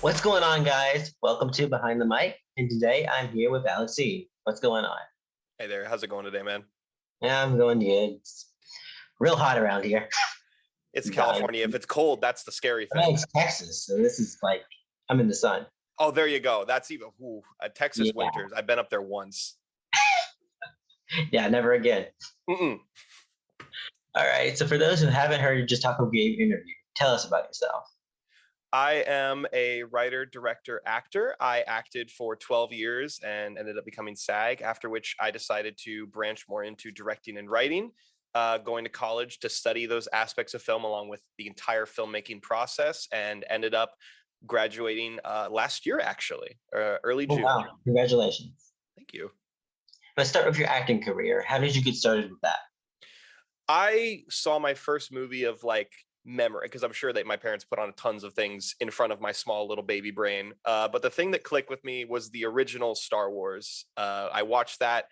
What's going on, guys? Welcome to Behind the Mic, and today I'm here with Alexi. What's going on? Hey there, how's it going today, man? Yeah, I'm going good. It's real hot around here. It's I'm dying. California. If it's cold, that's the scary I mean, thing. it's Texas, so this is like I'm in the sun. Oh, there you go. That's even Texas Yeah, winters. I've been up there once. yeah, never again. Mm-mm. All right. So for those who haven't heard Just Talk With Gabe interview, tell us about yourself. I am a writer, director, actor. I acted for 12 years and ended up becoming SAG, after which I decided to branch more into directing and writing, going to college to study those aspects of film along with the entire filmmaking process, and ended up graduating last year, actually, early Oh June. wow! Congratulations. Thank you. Let's start with your acting career. How did you get started with that? I saw my first movie of like memory because I'm sure that my parents put on tons of things in front of my small little baby brain. But the thing that clicked with me was the original Star Wars. I watched that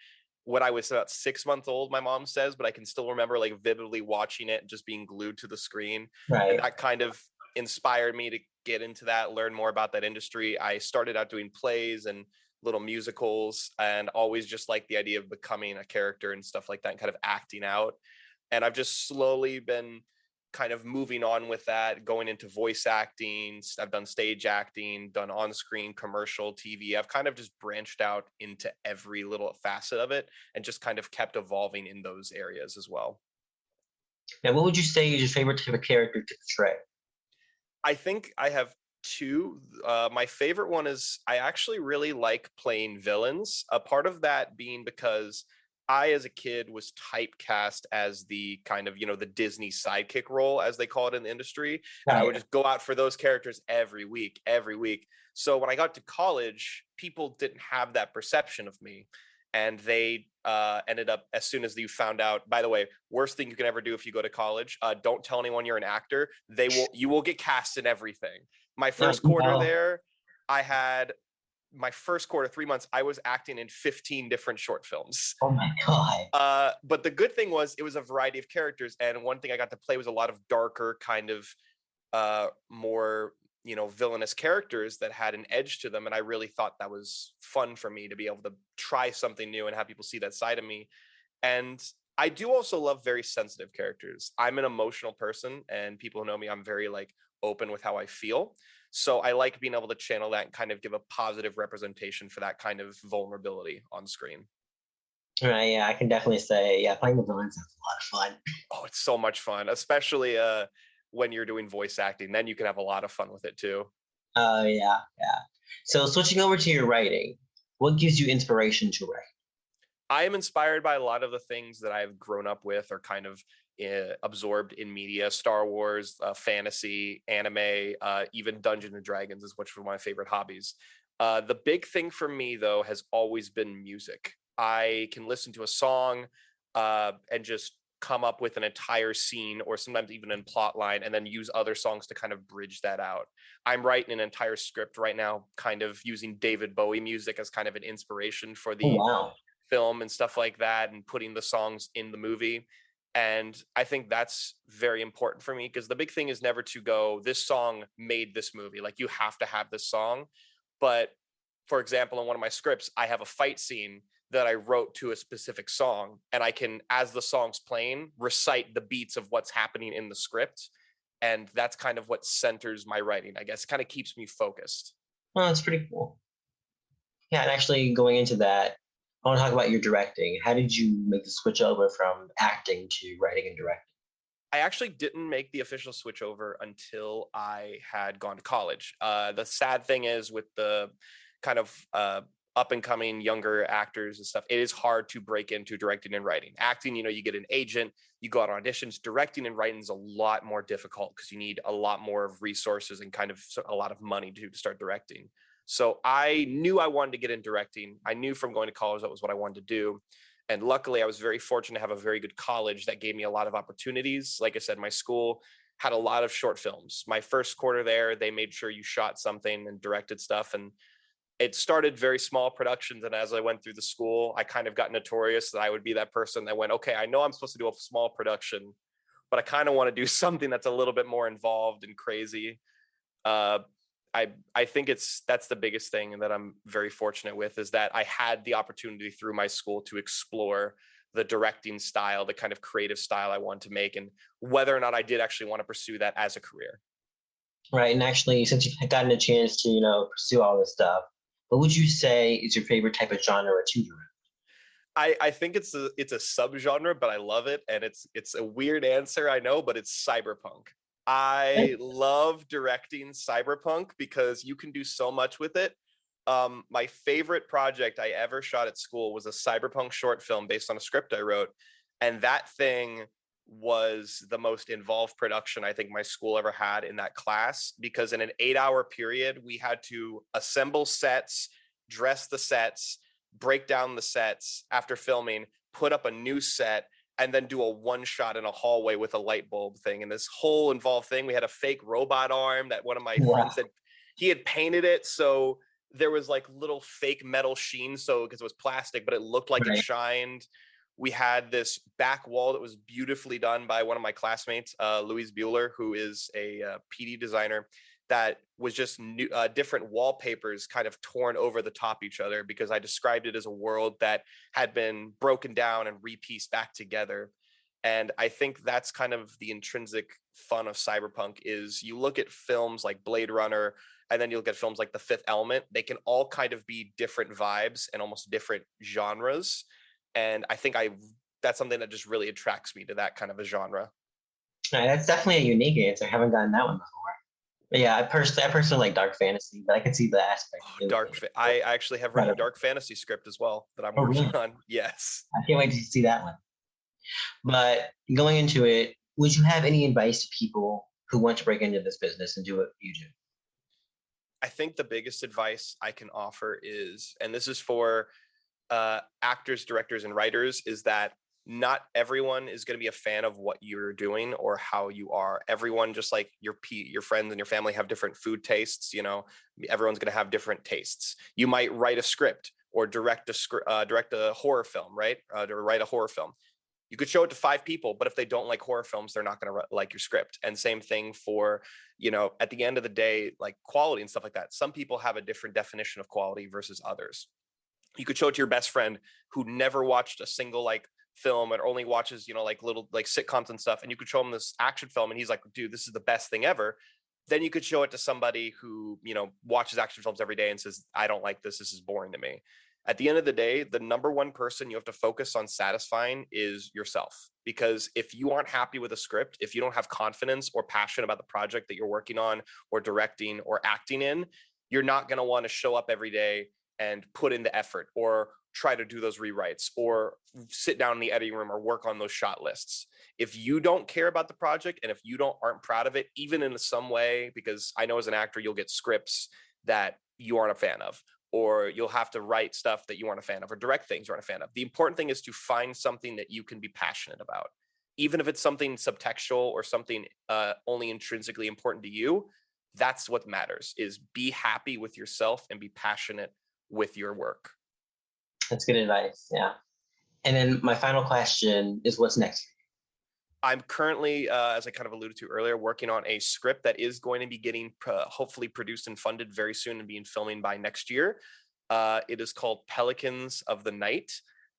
when I was about 6 months old, my mom says, but I can still remember like vividly watching it and just being glued to the screen. And Right. that kind of inspired me to get into that, learn more about that industry. I started out doing plays and little musicals and always just like the idea of becoming a character and stuff like that and kind of acting out. And I've just slowly been kind of moving on with that, going into voice acting. I've done stage acting, done on-screen, commercial, TV. I've kind of just branched out into every little facet of it and just kind of kept evolving in those areas as well. Now, what would you say is your favorite type of character to portray? I think I have two. My favorite one is I actually really like playing villains. A part of that being because I, as a kid, was typecast as the kind of, the Disney sidekick role, as they call it in the industry. And I would Right. just go out for those characters every week, every week. So when I got to college, people didn't have that perception of me. And they ended up, as soon as you found out, by the way, worst thing you can ever do if you go to college, don't tell anyone you're an actor. You will get cast in everything. My No, first quarter there, I had my first quarter, 3 months, I was acting in 15 different short films. oh my God. But the good thing was it was a variety of characters. And one thing I got to play was a lot of darker, kind of more, villainous characters that had an edge to them. And I really thought that was fun for me to be able to try something new and have people see that side of me. And I do also love very sensitive characters. I'm an emotional person, and people who know me, I'm very like open with how I feel. So I like being able to channel that and kind of give a positive representation for that kind of vulnerability on screen. Right, yeah, I can definitely say, yeah, playing the villains is a lot of fun. Oh, it's so much fun, especially when you're doing voice acting. Then you can have a lot of fun with it too. Oh, yeah, yeah. So switching over to your writing, what gives you inspiration to write? I am inspired by a lot of the things that I've grown up with or kind of absorbed in media. Star Wars, fantasy, anime, even Dungeons and Dragons is one of my favorite hobbies. The big thing for me, though, has always been music. I can listen to a song and just come up with an entire scene or sometimes even in plot line and then use other songs to kind of bridge that out. I'm writing an entire script right now, kind of using David Bowie music as kind of an inspiration for Oh, the wow. film and stuff like that, and putting the songs in the movie. And I think that's very important for me because the big thing is never to go, this song made this movie. Like, you have to have this song. But for example, in one of my scripts, I have a fight scene that I wrote to a specific song, and I can, as the song's playing, recite the beats of what's happening in the script. And that's kind of what centers my writing, I guess. It kind of keeps me focused. Oh, that's pretty cool. Yeah, and actually going into that, I want to talk about your directing. How did you make the switch over from acting to writing and directing? I actually didn't make the official switch over until I had gone to college. The sad thing is, with the kind of up and coming younger actors and stuff, it is hard to break into directing and writing. Acting, you get an agent, you go out on auditions. Directing and writing is a lot more difficult because you need a lot more of resources and kind of a lot of money to start directing. So I knew I wanted to get in directing. I knew from going to college that was what I wanted to do. And luckily, I was very fortunate to have a very good college that gave me a lot of opportunities. Like I said, my school had a lot of short films. My first quarter there, they made sure you shot something and directed stuff. And it started very small productions. And as I went through the school, I kind of got notorious that I would be that person that went, okay, I know I'm supposed to do a small production, but I kind of want to do something that's a little bit more involved and crazy. Uh, I think that's the biggest thing that I'm very fortunate with, is that I had the opportunity through my school to explore the directing style, the kind of creative style I want to make, and whether or not I did actually want to pursue that as a career. Right. And actually, since you've gotten a chance to, pursue all this stuff, what would you say is your favorite type of genre to direct? I think it's a subgenre, but I love it, and it's a weird answer, I know, but it's cyberpunk. I love directing cyberpunk because you can do so much with it. My favorite project I ever shot at school was a cyberpunk short film based on a script I wrote, and that thing was the most involved production I think my school ever had in that class, because in an 8-hour period we had to assemble sets, dress the sets, break down the sets after filming, put up a new set, and then do a one shot in a hallway with a light bulb thing. And this whole involved thing, we had a fake robot arm that one of my friends said he had painted it. So there was like little fake metal sheen. So because it was plastic, but it looked like it shined. We had this back wall that was beautifully done by one of my classmates, Louise Bueller, who is a PD designer, that was just new, different wallpapers kind of torn over the top each other, because I described it as a world that had been broken down and repieced back together. And I think that's kind of the intrinsic fun of cyberpunk, is you look at films like Blade Runner, and then you look at films like The Fifth Element. They can all kind of be different vibes and almost different genres. And I think that's something that just really attracts me to that kind of a genre. Right, that's definitely a unique answer. I haven't gotten that one before. But yeah, I personally like dark fantasy, but I can see the aspect. I actually have written a dark fantasy script as well that I'm working on. Yes. I can't wait to see that one. But going into it, would you have any advice to people who want to break into this business and do what you do? I think the biggest advice I can offer is, and this is for actors, directors, and writers, is that not everyone is going to be a fan of what you're doing or how you are. Everyone, just like your friends and your family, have different food tastes. Everyone's going to have different tastes. You might write a script or direct a horror film, right? To write a horror film. You could show it to 5 people, but if they don't like horror films, they're not going to like your script. And same thing for, at the end of the day, like quality and stuff like that. Some people have a different definition of quality versus others. You could show it to your best friend who never watched a single film and only watches, little sitcoms and stuff. And you could show him this action film and he's like, dude, this is the best thing ever. Then you could show it to somebody who, watches action films every day and says, I don't like this. This is boring to me. At the end of the day, the number one person you have to focus on satisfying is yourself. Because if you aren't happy with a script, if you don't have confidence or passion about the project that you're working on or directing or acting in, you're not going to want to show up every day and put in the effort or try to do those rewrites or sit down in the editing room or work on those shot lists. If you don't care about the project and if you aren't proud of it, even in some way, because I know as an actor, you'll get scripts that you aren't a fan of, or you'll have to write stuff that you aren't a fan of or direct things you aren't a fan of. The important thing is to find something that you can be passionate about. Even if it's something subtextual or something only intrinsically important to you, that's what matters, is be happy with yourself and be passionate with your work. That's good advice. Yeah. And then my final question is, what's next? I'm currently, as I kind of alluded to earlier, working on a script that is going to be getting hopefully produced and funded very soon and being filming by next year. It is called Pelicans of the Night.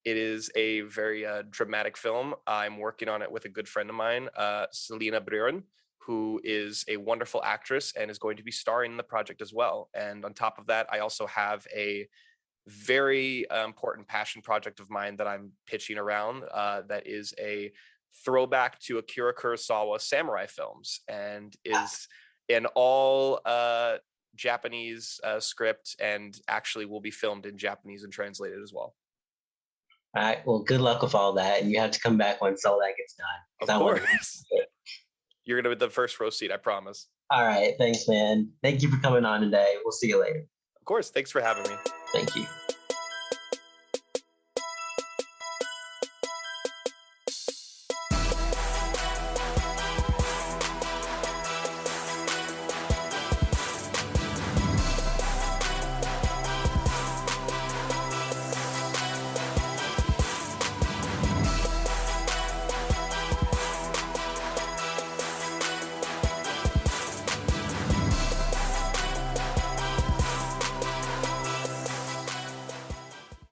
It is a very dramatic film. I'm working on it with a good friend of mine, Selena Brion, who is a wonderful actress and is going to be starring in the project as well. And on top of that, I also have a very important passion project of mine that I'm pitching around that is a throwback to Akira Kurosawa samurai films and is an all Japanese script and actually will be filmed in Japanese and translated as well. All right. Well, good luck with all that. And you have to come back once all that gets done. Of course. You're going to be the first row seat, I promise. All right. Thanks, man. Thank you for coming on today. We'll see you later. Of course. Thanks for having me. Thank you.